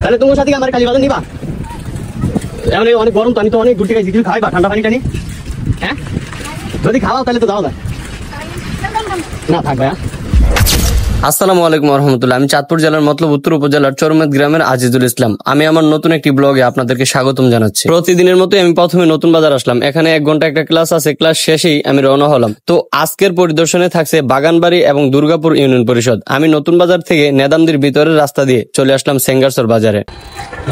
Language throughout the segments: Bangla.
তাহলে তোমার সাথে আমার কালীবাজার নিবা? এমন অনেক গরম তো, আমি তো অনেক ঘুরতে গেছি, কিছু খাইবা ঠান্ডা পানি টানি? হ্যাঁ, যদি খাওয়াও তাহলে তো যাওয়া যায় না, থাক ভাইয়া। আসসালামু আলাইকুম রহমতুল্লাহ। আমি চাঁদপুর জেলার মতলব উত্তর উপজেলার চরমেদ গ্রামের আজিজুল ইসলাম। আমি আমার নতুন একটি ব্লগে আপনাদেরকে স্বাগতম জানাচ্ছি। প্রতিদিনের মতোই আমি প্রথমে নতুন বাজার আসলাম। এখানে 1 ঘন্টা একটা ক্লাস আছে, ক্লাস শেষেই আমি রওনা হলাম। তো আজকের পরিদর্শনে থাকছে বাগানবাড়ি এবং দুর্গাপুর ইউনিয়ন পরিষদ। আমি নতুন বাজার থেকে নেদামদির ভিতরের রাস্তা দিয়ে চলে আসলাম সেঙ্গারসর বাজারে।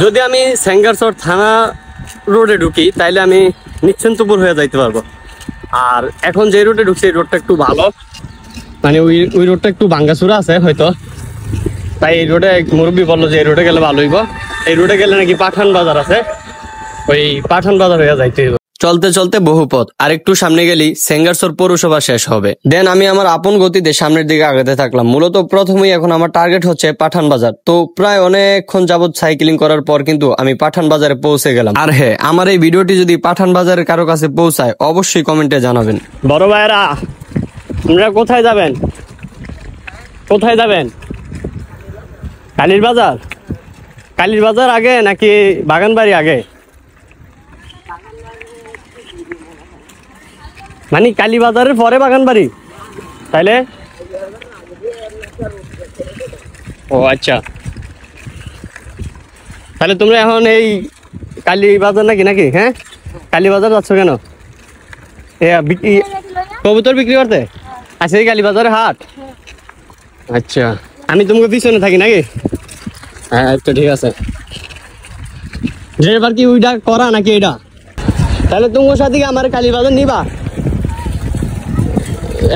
যদি আমি সেঙ্গারসর থানা রোডে ঢুকি তাইলে আমি নিশ্চিন্তপুর হয়ে যাইতে পারবো। আর এখন যে রোডে ঢুকছি এই রোডটা একটু ভালো, মানে ওই রোডটা একটু ভাঙ্গাচুরা আছে হয়তো, তাই এই রোডে মুরব্বী বললো যে এই রোডে গেলে ভালো হইব। এই রোডে গেলে নাকি পাঠান বাজার আছে, ওই পাঠান বাজার হয়ে যাইতে হইব। চলতে চলতে বহু পথ, আর একটু সামনে গেলেই সেঙ্গারসর পৌরসভা শেষ হবে। দেন আমি আমার আপন গতিতে সামনের দিকে আগাতে থাকলাম। মূলত প্রথমেই এখন আমার টার্গেট হচ্ছে পাঠান বাজার। তো প্রায় অনেকক্ষণ যাবত সাইকেলিং করার পর কিন্তু আমি পাঠান বাজারে পৌঁছে গেলাম। আর হ্যাঁ, আমার এই ভিডিওটি যদি পাঠান বাজারের কারো কাছে পৌঁছায় অবশ্যই কমেন্টে জানাবেন। বড় ভাইরা, আপনারা কোথায় যাবেন? কোথায় যাবেন? কালীর বাজার? কালীর বাজার আগে নাকি বাগানবাড়ি আগে? মানে কালী বাজারের পরে বাগানবাড়ি? তাইলে ও আচ্ছা, তাহলে তোমরা এখন এই কালী বাজার নাকি নাকি হ্যাঁ, কালী বাজার যাচ্ছ কেন? কবুতর বিক্রি করতে? আচ্ছা, এই কালী বাজারের হাট। আচ্ছা, আমি তোমাকে পিছনে থাকি নাকি? হ্যাঁ, তো ঠিক আছে। ড্রাইভার কি ওইটা করা নাকি এটা? তাহলে তোমার সাথে আমার কালী বাজার নিবা?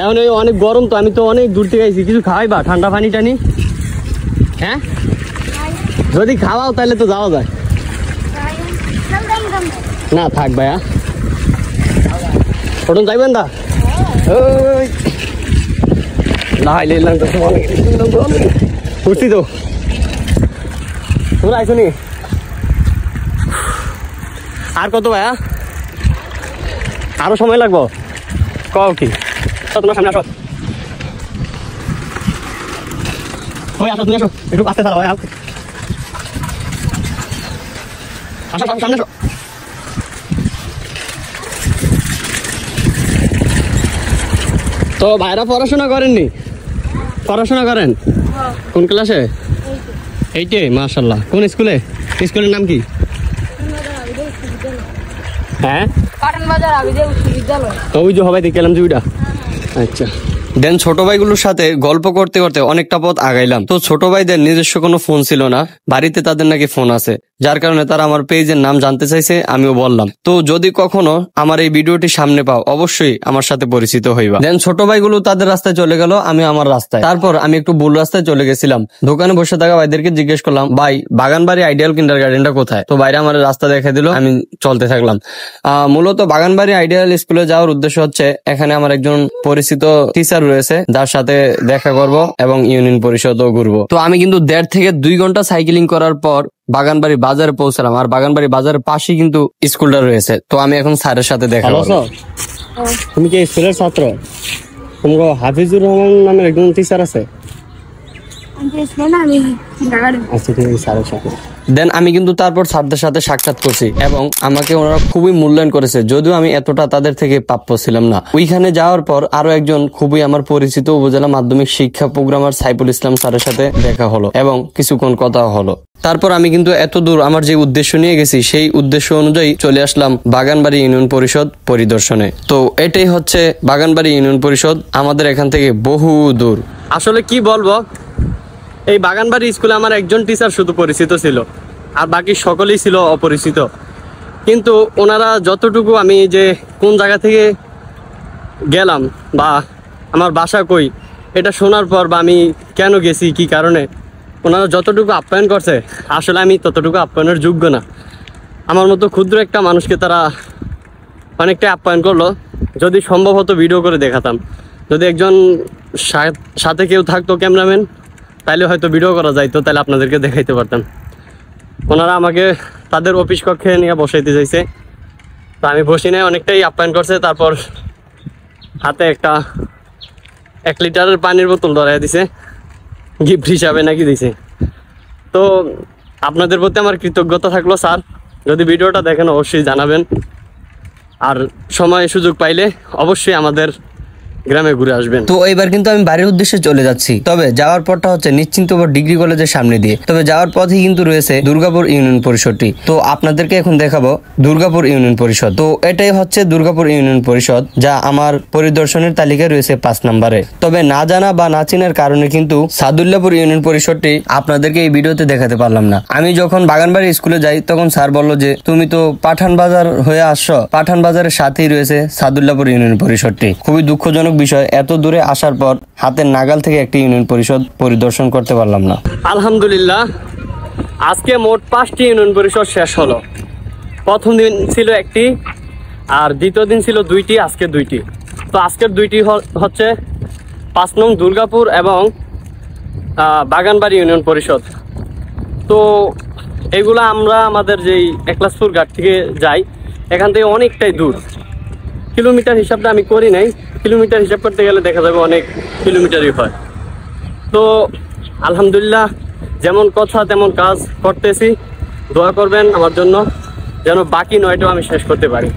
এখন অনেক গরম তো, আমি তো অনেক দূর থেকে আইছি, কিছু খাওয়াইবা ঠান্ডা পানি টানি? হ্যাঁ, যদি খাওয়াও তাহলে তো যাওয়া যায় না, থাক ভাইয়া। ওটন যাইবেন দা? উঠছি তো, তোমরা আইসো নি? আর কত ভাইয়া? আরো সময় লাগবো? কও কি? তোমার সামনে আসো, ওই আসো, তুমি আসো, একটু আসতে চালাও ভাই। আসো সামনে আসো। তো ভাইরা পড়াশোনা করেননি? পড়াশোনা করেন? কোন ক্লাসে? 8-এ? মাশাআল্লাহ। কোন স্কুলে? স্কুলের নাম কি? হ্যাঁ, পাঠান বাজার আবিদে উচ্চ বিদ্যালয়। ওই যে হবাই দেখলাম যে ওইটা। আচ্ছা। দেন ছোট ভাইগুলোর সাথে গল্প করতে করতে অনেকটা পথ আগাইলাম। তো ছোট ভাইদের নিজস্ব কোনো ফোন ছিল না, বাড়িতে তাদের নাকি ফোন আছে, যার কারণে তারা আমার পেজের নাম জানতে চাইছে। আমিও বললাম, তো যদি কখনো আমার এই ভিডিওটি সামনে পাও অবশ্যই আমার সাথে পরিচিত হইবা। দেন ছোট ভাইগুলো তাদের রাস্তায় চলে গেল, আমি আমার রাস্তায়। তারপর আমি একটু ভুল রাস্তায় চলে গেছিলাম। দোকানে বসে থাকা ভাইদেরকে জিজ্ঞেস করলাম, ভাই বাগানবাড়ি আইডিয়াল কিন্ডারগার্টেনটা কোথায়? তো বাইরে আমার রাস্তা দেখা দিল, আমি চলতে থাকলাম। মূলত বাগানবাড়ি আইডিয়াল স্কুলে যাওয়ার উদ্দেশ্য হচ্ছে এখানে আমার একজন পরিচিত টিচার রয়েছে, যার সাথে দেখা করব এবং ইউনিয়ন পরিষদও ঘুরবো। তো আমি কিন্তু 1.5 থেকে 2 ঘন্টা সাইকেলিং করার পর বাগানবাড়ি বাজারে পৌঁছলাম। আর বাগানবাড়ি বাজারের পাশেই কিন্তু স্কুলটা রয়েছে। তো আমি এখন স্যারের সাথে দেখা করব। তুমি কি স্কুলের ছাত্র? তোমাকে হাফিজুর রহমান নামের একজন টিচার আছে? আচ্ছা, ঠিক আছে, স্যারের সাথে। দেন আমি কিন্তু তারপর স্যারদের সাথে সাক্ষাৎ করছি এবং আমাকে ওনারা খুবই মূল্যায়ন করেছে, যদিও আমি এতটা তাদের থেকে প্রাপ্য ছিলাম না। ওইখানে যাওয়ার পর আরো একজন খুবই আমার পরিচিত উপজেলা মাধ্যমিক শিক্ষা প্রোগ্রামার সাইফুল ইসলাম স্যারের সাথে দেখা হলো এবং কিছুক্ষণ কথা হলো। তারপর আমি কিন্তু এত দূর আমার যে উদ্দেশ্য নিয়ে গেছি সেই উদ্দেশ্য অনুযায়ী চলে আসলাম বাগানবাড়ি ইউনিয়ন পরিষদ পরিদর্শনে। তো এটাই হচ্ছে বাগানবাড়ি ইউনিয়ন পরিষদ, আমাদের এখান থেকে বহু দূর। আসলে কি বলবো, এই বাগানবাড়ি স্কুলে আমার একজন টিচার শুধু পরিচিত ছিল, আর বাকি সকলেই ছিল অপরিচিত। কিন্তু ওনারা যতটুকু, আমি যে কোন জায়গা থেকে গেলাম বা আমার বাসা কই, এটা শোনার পর বা আমি কেন গেছি কি কারণে, ওনারা যতটুকু আপ্যায়ন করছে আসলে আমি ততটুকু আপ্যায়নের যোগ্য না। আমার মতো ক্ষুদ্র একটা মানুষকে তারা অনেকটা আপ্যায়ন করলো। যদি সম্ভব হতো ভিডিও করে দেখাতাম, যদি একজন সাথে কেউ থাকতো ক্যামেরাম্যান, তাহলে হয়তো ভিডিও করা যাইতো, তাহলে আপনাদেরকে দেখাইতে পারতাম। ওনারা আমাকে তাদের অফিস কক্ষে নিয়ে বসাইতে চাইছে, তো আমি বসি নাই, অনেকটাই আপ্যায়ন করছে। তারপর হাতে একটা 1 লিটারের পানির বোতল ধরাই দিছে, গিফট হিসাবে নাকি দিছে। তো আপনাদের প্রতি আমার কৃতজ্ঞতা থাকলো স্যার। যদি ভিডিওটা দেখেন অবশ্যই জানাবেন, আর সময় সুযোগ পাইলে অবশ্যই আমাদের গ্রামে ঘুরে আসবেন। তো এবার কিন্তু আমি বাড়ির উদ্দেশ্যে চলে যাচ্ছি। তবে যাওয়ার পথটা হচ্ছে নিশ্চিন্তপুর ডিগ্রি কলেজের সামনে দিয়ে। তবে যাওয়ার পথে কিন্তু রয়েছে দুর্গাপুর ইউনিয়ন পরিষদটি। তো আপনাদেরকে এখন দেখাবো দুর্গাপুর ইউনিয়ন পরিষদ। তো এটাই হচ্ছে দুর্গাপুর ইউনিয়ন পরিষদ, যা আমার পরিদর্শনের তালিকায় রয়েছে 5 নম্বরে। তবে না জানা বা না চেনার কারণে কিন্তু সাদুল্লাপুর ইউনিয়ন পরিষদটি আপনাদেরকে এই ভিডিওতে দেখাতে পারলাম না। আমি যখন বাগানবাড়ি স্কুলে যাই তখন স্যার বলল যে তুমি তো পাঠান বাজার হয়ে আসছো, পাঠান বাজারের সাথেই রয়েছে সাদুল্লাপুর ইউনিয়ন পরিষদটি। খুবই দুঃখজনক বিষয়, এত দূরে আসার পর হাতের নাগাল থেকে একটি ইউনিয়ন পরিষদ পরিদর্শন করতে পারলাম না। আলহামদুলিল্লাহ, আজকে মোট 5টি ইউনিয়ন পরিষদ শেষ হলো। প্রথম দিন ছিল একটি, আর দ্বিতীয় দিন ছিল 2টি, আজকে 2টি। তো আজকের 2টি হচ্ছে 5 নং দুর্গাপুর এবং বাগানবাড়ি ইউনিয়ন পরিষদ। তো এগুলা আমরা আমাদের যেই একলাসপুর ঘাট থেকে যাই, এখান থেকে অনেকটাই দূর। কিলোমিটার হিসাবটা আমি করি নাই, কিলোমিটার হিসাব করতে গেলে দেখা যাবে অনেক কিলোমিটারই হয়। তো আলহামদুলিল্লাহ, যেমন কথা তেমন কাজ করতেছি। দোয়া করবেন আমার জন্য যেন বাকি 9টাও আমি শেষ করতে পারি।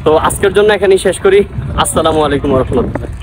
তো আজকের জন্য এখানেই শেষ করি। আসসালামু আলাইকুম ওয়া রাহমাতুল্লাহ।